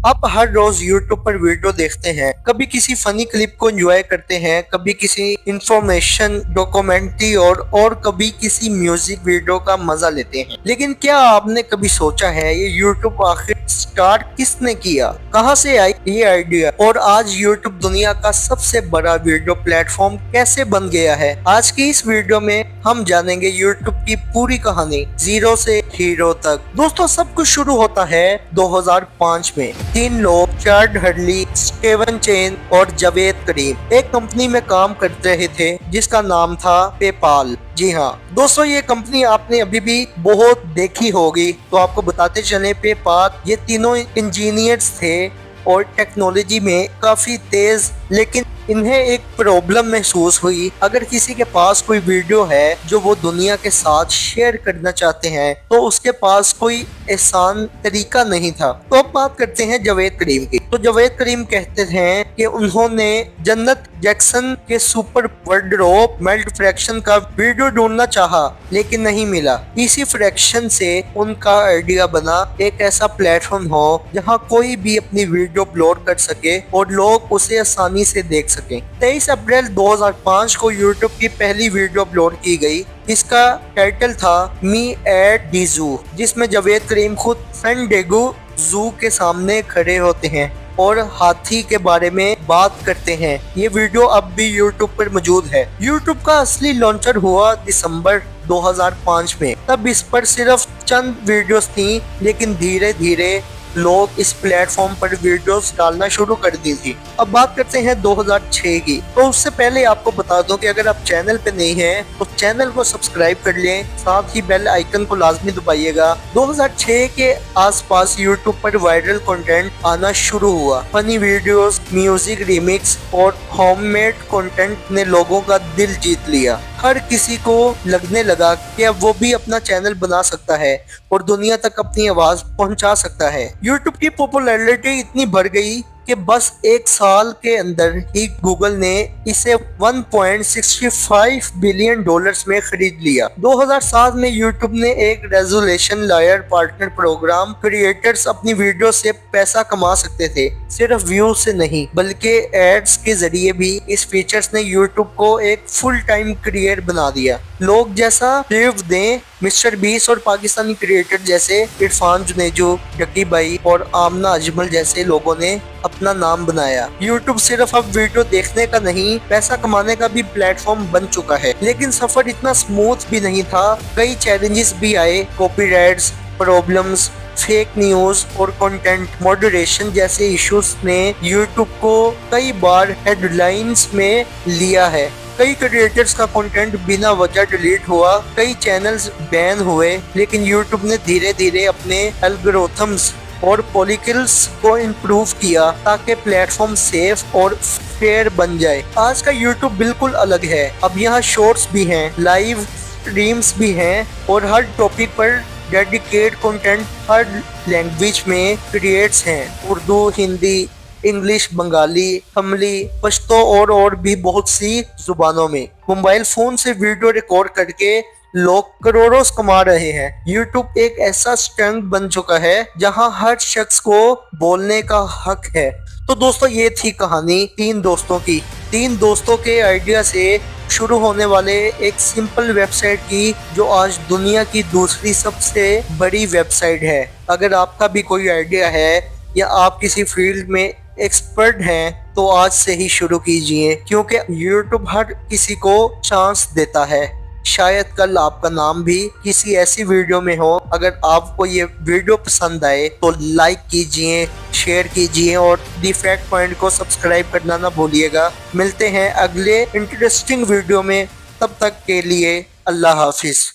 आप हर रोज यूट्यूब पर वीडियो देखते हैं, कभी किसी फनी क्लिप को एंजॉय करते हैं, कभी किसी इंफॉर्मेशन डॉक्यूमेंट्री और कभी किसी म्यूजिक वीडियो का मजा लेते हैं। लेकिन क्या आपने कभी सोचा है ये यूट्यूब आखिर स्टार्ट किसने किया, कहां से आई ये आइडिया, और आज यूट्यूब दुनिया का सबसे बड़ा वीडियो प्लेटफॉर्म कैसे बन गया है। आज की इस वीडियो में हम जानेंगे यूट्यूब की पूरी कहानी, जीरो से हीरो तक। दोस्तों, सब कुछ शुरू होता है 2005 में। तीन लोग, चार्ड हर्ली, स्टीवन चेन और जावेद करीम, एक कंपनी में काम करते रहे थे जिसका नाम था पेपाल। जी हाँ दोस्तों, ये कंपनी आपने अभी भी बहुत देखी होगी। तो आपको बताते चले, पेपाल ये तीनों इंजीनियर्स थे और टेक्नोलॉजी में काफी तेज, लेकिन इन्हें एक प्रॉब्लम महसूस हुई। अगर किसी के पास कोई वीडियो है जो वो दुनिया के साथ शेयर करना चाहते हैं तो उसके पास कोई आसान तरीका नहीं था। तो अब बात करते हैं जावेद करीम की। तो जावेद करीम कहते हैं कि उन्होंने जन्नत जैक्सन के सुपर वार्डरोब मेल्ट फ्रैक्शन का वीडियो ढूंढना चाहा लेकिन नहीं मिला। इसी फ्रैक्शन से उनका आइडिया बना एक ऐसा प्लेटफॉर्म हो जहां कोई भी अपनी वीडियो अपलोड कर सके और लोग उसे आसानी से देख सकें। 23 अप्रैल 2005 को यूट्यूब की पहली वीडियो अपलोड की गई। इसका टाइटल था मी एट दी जू, जिसमें जावेद करीम खुद सैन डिएगो जू के सामने खड़े होते हैं और हाथी के बारे में बात करते हैं। ये वीडियो अब भी यूट्यूब पर मौजूद है। यूट्यूब का असली लॉन्चर हुआ दिसंबर 2005 में। तब इस पर सिर्फ चंद वीडियोस थी, लेकिन धीरे धीरे लोग इस प्लेटफॉर्म पर वीडियोस डालना शुरू कर दी थी। अब बात करते हैं 2006 की। तो उससे पहले आपको बता दूं कि अगर आप चैनल पे नहीं हैं तो चैनल को सब्सक्राइब कर लें, साथ ही बेल आइकन को लाजमी दबाइएगा। 2006 के आसपास यूट्यूब पर वायरल कंटेंट आना शुरू हुआ। फनी वीडियोस, म्यूजिक रिमिक्स और होममेड कंटेंट ने लोगों का दिल जीत लिया। हर किसी को लगने लगा कि अब वो भी अपना चैनल बना सकता है और दुनिया तक अपनी आवाज पहुंचा सकता है। यूट्यूब की पॉपुलैरिटी इतनी बढ़ गई कि बस एक साल के अंदर ही गूगल ने इसे 1.65 बिलियन डॉलर्स में खरीद लिया। 2007 में यूट्यूब ने एक रेजोल्यूशन लायर पार्टनर प्रोग्राम, क्रिएटर्स अपनी वीडियो से पैसा कमा सकते थे, सिर्फ व्यू से नहीं बल्कि एड्स के जरिए भी। इस फीचर्स ने यूट्यूब को एक फुल टाइम करियर बना दिया। लोग जैसा रिव दें, मिस्टर बीस और पाकिस्तानी क्रिएटर जैसे इरफान जुनेजो, डकी भाई और आमना अजमल जैसे लोगों ने अपना नाम बनाया। यूट्यूब सिर्फ अब वीडियो देखने का नहीं, पैसा कमाने का भी प्लेटफॉर्म बन चुका है। लेकिन सफर इतना स्मूथ भी नहीं था। कई चैलेंजेस भी आए। कॉपीराइट्स प्रॉब्लम्स, फेक न्यूज और कंटेंट मॉडरेशन जैसे इश्यूज ने यूट्यूब को कई बार हेडलाइंस में लिया है। कई क्रिएटर्स का कंटेंट बिना वजह डिलीट हुआ, कई चैनल्स बैन हुए, लेकिन यूट्यूब ने धीरे धीरे अपने एल्गोरिथम्स और पॉलिटिक्स को इम्प्रूव किया ताकि प्लेटफॉर्म सेफ और फेयर बन जाए। आज का यूट्यूब बिल्कुल अलग है। अब यहाँ शॉर्ट्स भी हैं, लाइव स्ट्रीम्स भी हैं और हर टॉपिक पर डेडिकेट कंटेंट हर लैंग्वेज में क्रिएट्स हैं। उर्दू, हिंदी, इंग्लिश, बंगाली, तमिल, पश्तो और भी बहुत सी जुबानों में। मोबाइल फोन से वीडियो रिकॉर्ड करके लोग करोड़ों कमा रहे हैं। यूट्यूब एक ऐसा स्टैंड बन चुका है जहां हर शख्स को बोलने का हक है। तो दोस्तों, ये थी कहानी तीन दोस्तों की। तीन दोस्तों के आइडिया से शुरू होने वाले एक सिंपल वेबसाइट की, जो आज दुनिया की दूसरी सबसे बड़ी वेबसाइट है। अगर आपका भी कोई आइडिया है या आप किसी फील्ड में एक्सपर्ट हैं तो आज से ही शुरू कीजिए, क्योंकि यूट्यूब हर किसी को चांस देता है। शायद कल आपका नाम भी किसी ऐसी वीडियो में हो। अगर आपको ये वीडियो पसंद आए तो लाइक कीजिए, शेयर कीजिए और दी फैक्ट पॉइंट को सब्सक्राइब करना ना भूलिएगा। मिलते हैं अगले इंटरेस्टिंग वीडियो में, तब तक के लिए अल्लाह हाफिज।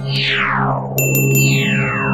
Meow.